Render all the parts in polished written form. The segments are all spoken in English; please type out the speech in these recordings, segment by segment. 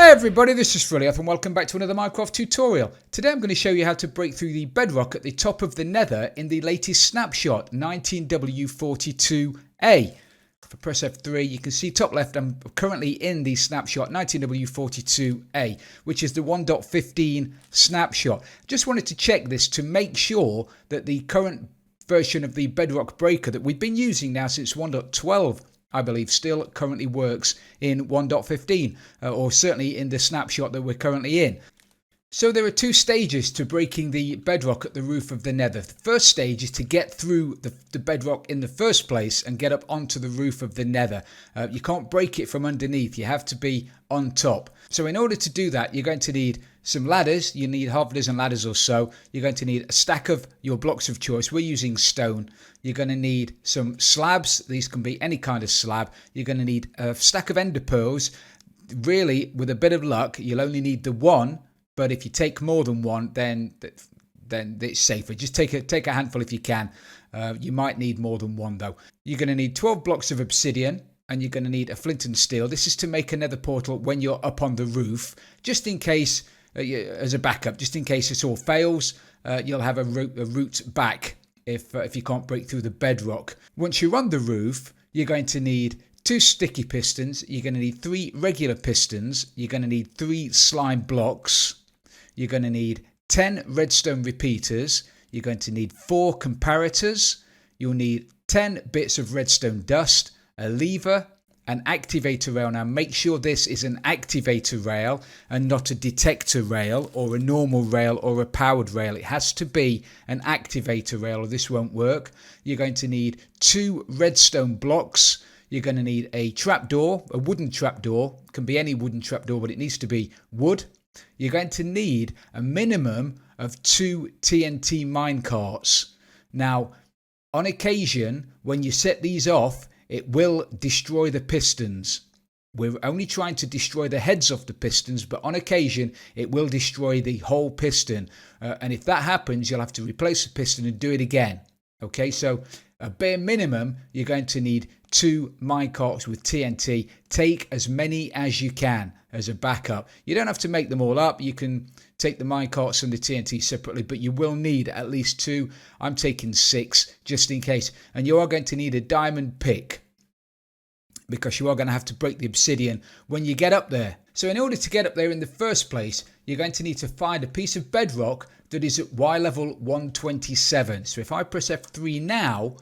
Hey everybody, this is Frilioth and welcome back to another Minecraft tutorial. Today I'm going to show you how to break through the bedrock at the top of the nether in the latest snapshot 19W42A. If I press F3 you can see top left I'm currently in the snapshot 19W42A, which is the 1.15 snapshot. Just wanted to check this to make sure that the current version of the bedrock breaker that we've been using now since 1.12 I believe still currently works in 1.15 or certainly in the snapshot that we're currently in. So there are two stages to breaking the bedrock at the roof of the nether. The first stage is to get through the bedrock in the first place and get up onto the roof of the nether. You can't break it from underneath, you have to be on top. So in order to do that you're going to need some ladders. You need half a dozen ladders or so. You're going to need a stack of your blocks of choice. We're using stone. You're going to need some slabs. These can be any kind of slab. You're going to need a stack of enderpearls. Really, with a bit of luck, you'll only need the one. But if you take more than one, then it's safer. Just take a handful if you can. You might need more than one though. You're going to need 12 blocks of obsidian. And you're going to need a flint and steel. This is to make a nether portal when you're up on the roof. Just in case, as a backup, just in case it all fails, you'll have a route back if you can't break through the bedrock. Once you're on the roof, you're going to need 2 sticky pistons. You're going to need 3 regular pistons. You're going to need 3 slime blocks. You're going to need 10 redstone repeaters. You're going to need 4 comparators. You'll need 10 bits of redstone dust, a lever, an activator rail. Now make sure this is an activator rail and not a detector rail or a normal rail or a powered rail. It has to be an activator rail or this won't work. You're going to need 2 redstone blocks. You're going to need a trapdoor, a wooden trapdoor. It can be any wooden trapdoor, but it needs to be wood. You're going to need a minimum of 2 TNT minecarts. Now, on occasion, when you set these off, it will destroy the pistons. We're only trying to destroy the heads of the pistons, but on occasion it will destroy the whole piston. And if that happens, you'll have to replace the piston and do it again. Okay, so a bare minimum, you're going to need 2 minecarts with TNT. Take as many as you can as a backup. You don't have to make them all up. You can take the minecarts and the TNT separately, but you will need at least 2. I'm taking 6 just in case. And you are going to need a diamond pick because you are going to have to break the obsidian when you get up there. So in order to get up there in the first place, you're going to need to find a piece of bedrock that is at Y level 127. So if I press F3 now,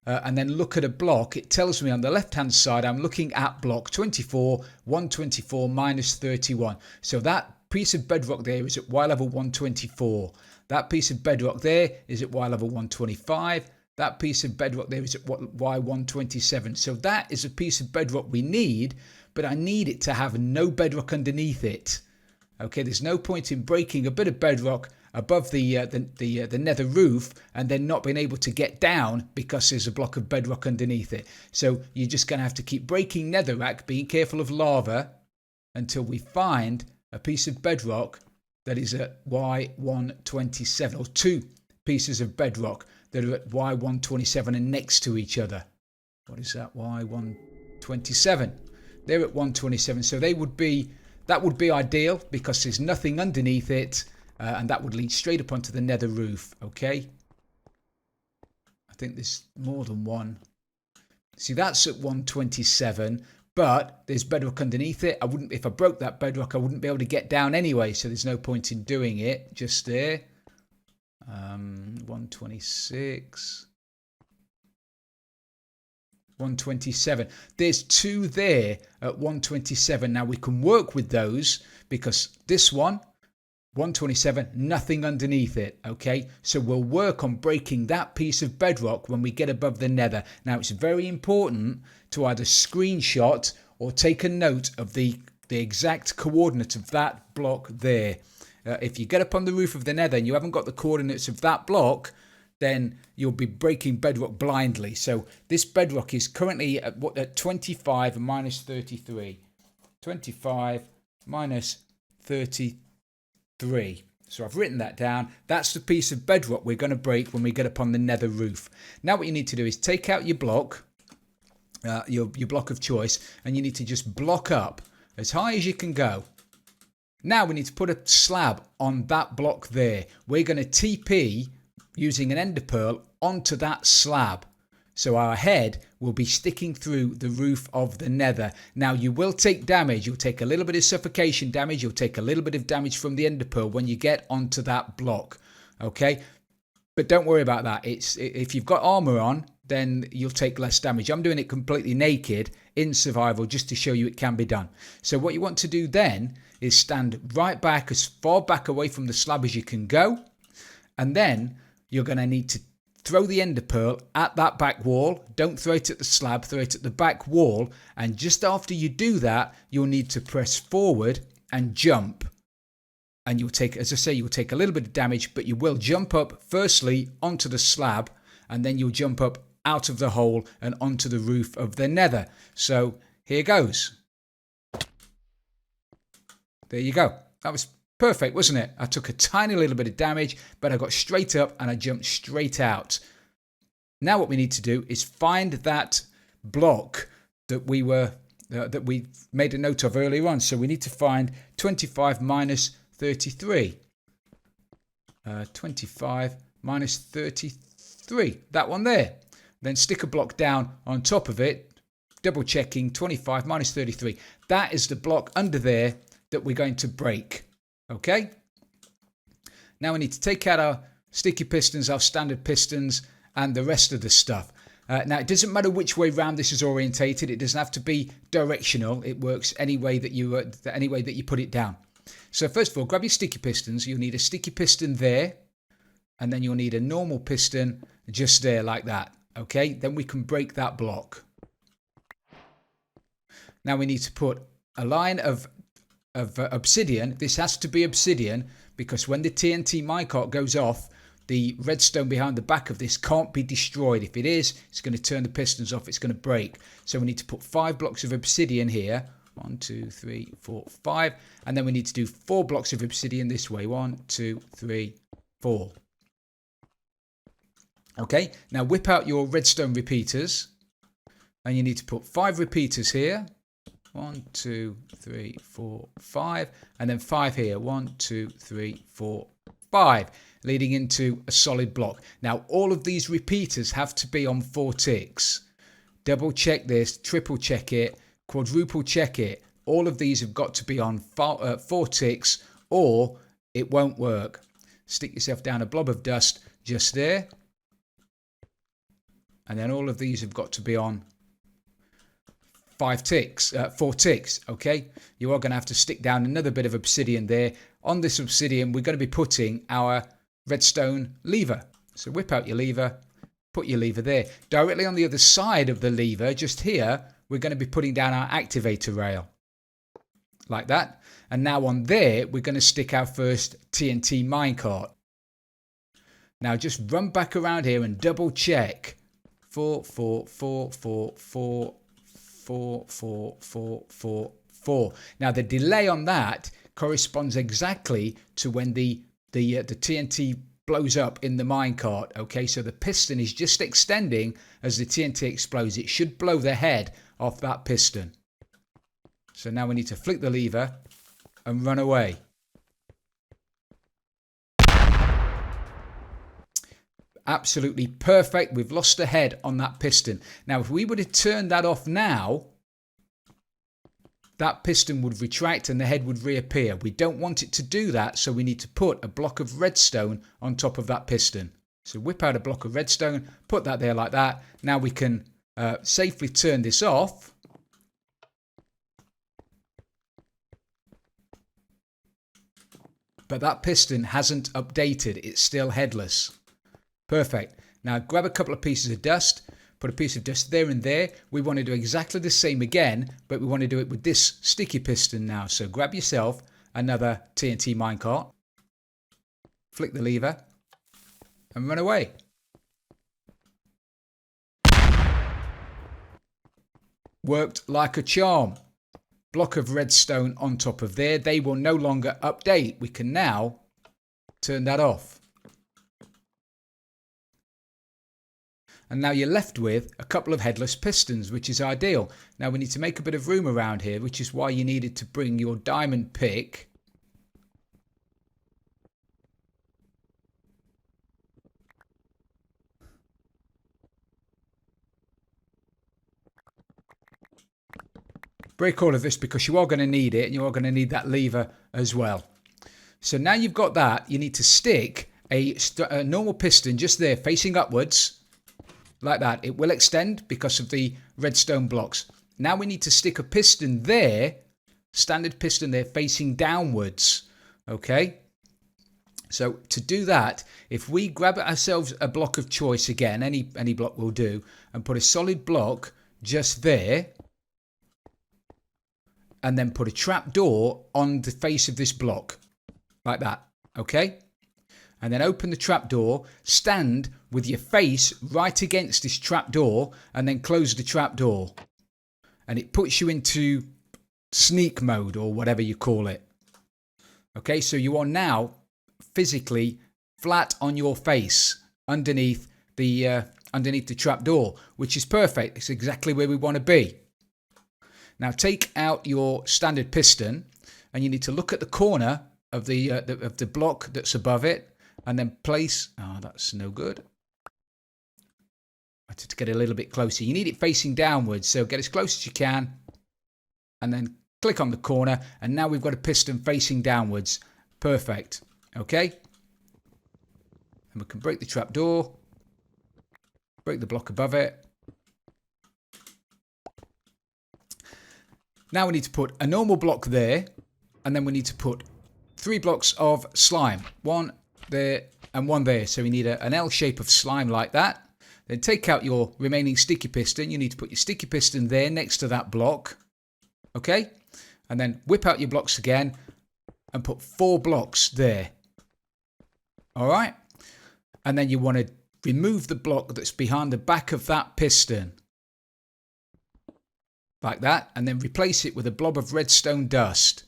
and then look at a block, it tells me on the left hand side I'm looking at block 24, 124 minus 31. So that piece of bedrock there is at Y level 124. That piece of bedrock there is at Y level 125. That piece of bedrock there is at Y127. So that is a piece of bedrock we need, but I need it to have no bedrock underneath it. Okay, there's no point in breaking a bit of bedrock above the nether roof and then not being able to get down because there's a block of bedrock underneath it. So you're just going to have to keep breaking netherrack, being careful of lava, until we find a piece of bedrock that is at Y127, or 2 pieces of bedrock that are at Y127 and next to each other. What is that? Y127. They're at 127, so that would be ideal because there's nothing underneath it. And that would lead straight up onto the nether roof. Okay, I think there's more than one. See, that's at 127, but there's bedrock underneath it. If I broke that bedrock, I wouldn't be able to get down anyway, so there's no point in doing it. Just there. 126, 127. There's 2 there at 127. Now we can work with those because this one, 127, nothing underneath it. Okay, so we'll work on breaking that piece of bedrock when we get above the nether. Now it's very important to either screenshot or take a note of the exact coordinate of that block there. If you get up on the roof of the nether and you haven't got the coordinates of that block, then you'll be breaking bedrock blindly. So this bedrock is currently at 25 minus 33. 25 minus 33. So I've written that down. That's the piece of bedrock we're going to break when we get up on the nether roof. Now what you need to do is take out your block, your block of choice, and you need to just block up as high as you can go. Now we need to put a slab on that block there. We're going to TP using an ender pearl onto that slab. So our head will be sticking through the roof of the nether. Now you will take damage. You'll take a little bit of suffocation damage. You'll take a little bit of damage from the ender pearl when you get onto that block. Okay? But don't worry about that. If you've got armor on, then you'll take less damage. I'm doing it completely naked in survival just to show you it can be done. So what you want to do then is stand right back, as far back away from the slab as you can go. And then you're going to need to throw the ender pearl at that back wall. Don't throw it at the slab, throw it at the back wall. And just after you do that, you'll need to press forward and jump. And you'll take, as I say, you'll take a little bit of damage, but you will jump up firstly onto the slab, and then you'll jump up out of the hole and onto the roof of the nether. So here goes. There you go. That was perfect, wasn't it? I took a tiny little bit of damage, but I got straight up and I jumped straight out. Now what we need to do is find that block that we made a note of earlier on. So we need to find 25 minus 33. 25 minus 33. That one there. Then stick a block down on top of it, double checking 25 minus 33. That is the block under there that we're going to break. Okay? Now we need to take out our sticky pistons, our standard pistons, and the rest of the stuff. Now it doesn't matter which way round this is orientated. It doesn't have to be directional. It works any way that you put it down. So first of all, grab your sticky pistons. You'll need a sticky piston there, and then you'll need a normal piston just there like that. Okay, then we can break that block. Now we need to put a line of obsidian. This has to be obsidian because when the TNT minecart goes off, the redstone behind the back of this can't be destroyed. If it is, it's going to turn the pistons off. It's going to break. So we need to put 5 blocks of obsidian here. 1, 2, 3, 4, 5. And then we need to do 4 blocks of obsidian this way. 1, 2, 3, 4. Okay, now whip out your redstone repeaters. And you need to put 5 repeaters here. 1, 2, 3, 4, 5. And then 5 here. 1, 2, 3, 4, 5. Leading into a solid block. Now all of these repeaters have to be on 4 ticks. Double check this, triple check it, quadruple check it. All of these have got to be on 4 ticks or it won't work. Stick yourself down a blob of dust just there. And then all of these have got to be on 4 ticks, okay? You are going to have to stick down another bit of obsidian there. On this obsidian, we're going to be putting our redstone lever. So whip out your lever, put your lever there. Directly on the other side of the lever, just here, we're going to be putting down our activator rail. Like that. And now on there, we're going to stick our first TNT minecart. Now just run back around here and double check. 4, 4, 4, 4, 4, 4, 4, 4, 4, 4. Now the delay on that corresponds exactly to when the TNT blows up in the minecart. Okay, so the piston is just extending as the TNT explodes. It should blow the head off that piston. So now we need to flick the lever and run away. Absolutely perfect. We've lost the head on that piston. Now, if we were to turn that off now, that piston would retract and the head would reappear. We don't want it to do that, so we need to put a block of redstone on top of that piston. So whip out a block of redstone, put that there like that. Now we can safely turn this off. But that piston hasn't updated. It's still headless. Perfect. Now grab a couple of pieces of dust, put a piece of dust there and there. We want to do exactly the same again, but we want to do it with this sticky piston now. So grab yourself another TNT minecart, flick the lever, and run away. Worked like a charm. Block of redstone on top of there. They will no longer update. We can now turn that off. And now you're left with a couple of headless pistons, which is ideal. Now we need to make a bit of room around here, which is why you needed to bring your diamond pick Break all of this because you are going to need it, and you are going to need that lever as well. So now you've got that, you need to stick a normal piston just there facing upwards like that. It will extend because of the redstone blocks. Now we need to stick a piston there, standard piston there facing downwards. Okay, so to do that, if we grab ourselves a block of choice again, any block will do, and put a solid block just there, and then put a trap door on the face of this block like that. Okay, and then open the trap door, stand with your face right against this trap door, and then close the trap door. And it puts you into sneak mode, or whatever you call it. Okay, so you are now physically flat on your face underneath the trap door, which is perfect. It's exactly where we want to be. Now take out your standard piston, and you need to look at the corner of the block that's above it, and then place. Oh, that's no good. I have to get a little bit closer. You need it facing downwards, so get as close as you can, and then click on the corner, and now we've got a piston facing downwards. Perfect. Okay, and we can break the trap door, break the block above it. Now we need to put a normal block there, and then we need to put 3 blocks of slime, 1 there and 1 there. So we need an L shape of slime like that. Then take out your remaining sticky piston. You need to put your sticky piston there next to that block. Okay? And then whip out your blocks again and put 4 blocks there. Alright? And then you want to remove the block that's behind the back of that piston. Like that. And then replace it with a blob of redstone dust.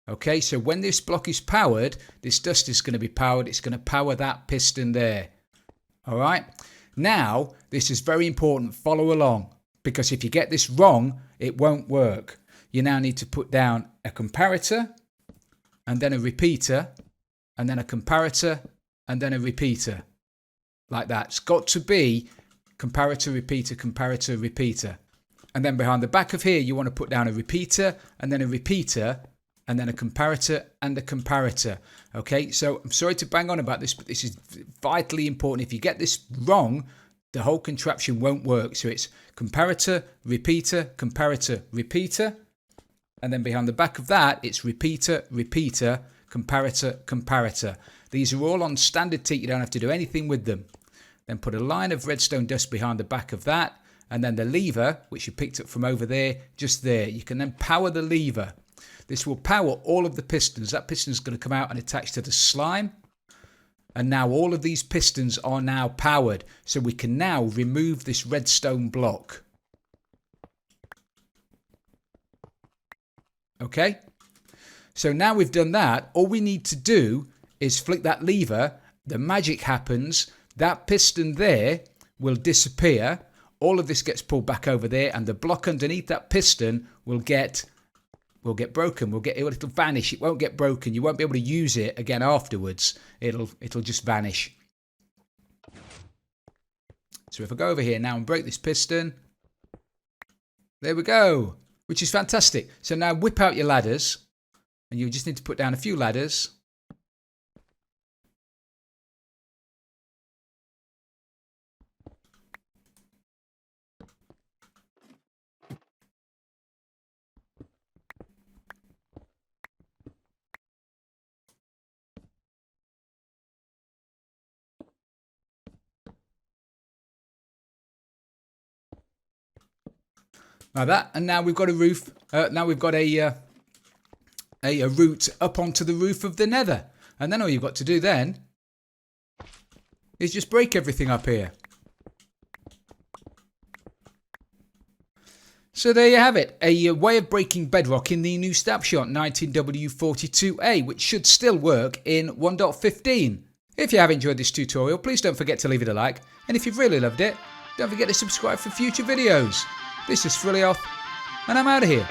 Okay? So when this block is powered, this dust is going to be powered. It's going to power that piston there. Alright? Now, this is very important. Follow along, because if you get this wrong, it won't work. You now need to put down a comparator, and then a repeater, and then a comparator, and then a repeater. Like that. It's got to be comparator, repeater, comparator, repeater. And then behind the back of here, you want to put down a repeater, and then a repeater, and then a comparator and a comparator. Okay, so I'm sorry to bang on about this, but this is vitally important. If you get this wrong, the whole contraption won't work. So it's comparator, repeater, comparator, repeater. And then behind the back of that, it's repeater, repeater, comparator, comparator. These are all on standard teak. You don't have to do anything with them. Then put a line of redstone dust behind the back of that. And then the lever, which you picked up from over there, just there. You can then power the lever. This will power all of the pistons. That piston is going to come out and attach to the slime. And now all of these pistons are now powered. So we can now remove this redstone block. Okay? So now we've done that. All we need to do is flick that lever. The magic happens. That piston there will disappear. All of this gets pulled back over there. And the block underneath that piston will get broken. It'll vanish. It won't get broken. You won't be able to use it again afterwards. It'll just vanish. So if I go over here now and break this piston, there we go, which is fantastic. So now whip out your ladders, and you just need to put down a few ladders. Like that, and now we've got a roof. Now we've got a route up onto the roof of the Nether, and then all you've got to do then is just break everything up here. So there you have it, a way of breaking Bedrock in the new snapshot 19W42A, which should still work in 1.15. If you have enjoyed this tutorial, please don't forget to leave it a like, and if you've really loved it, don't forget to subscribe for future videos. This is Frilioth, and I'm out of here.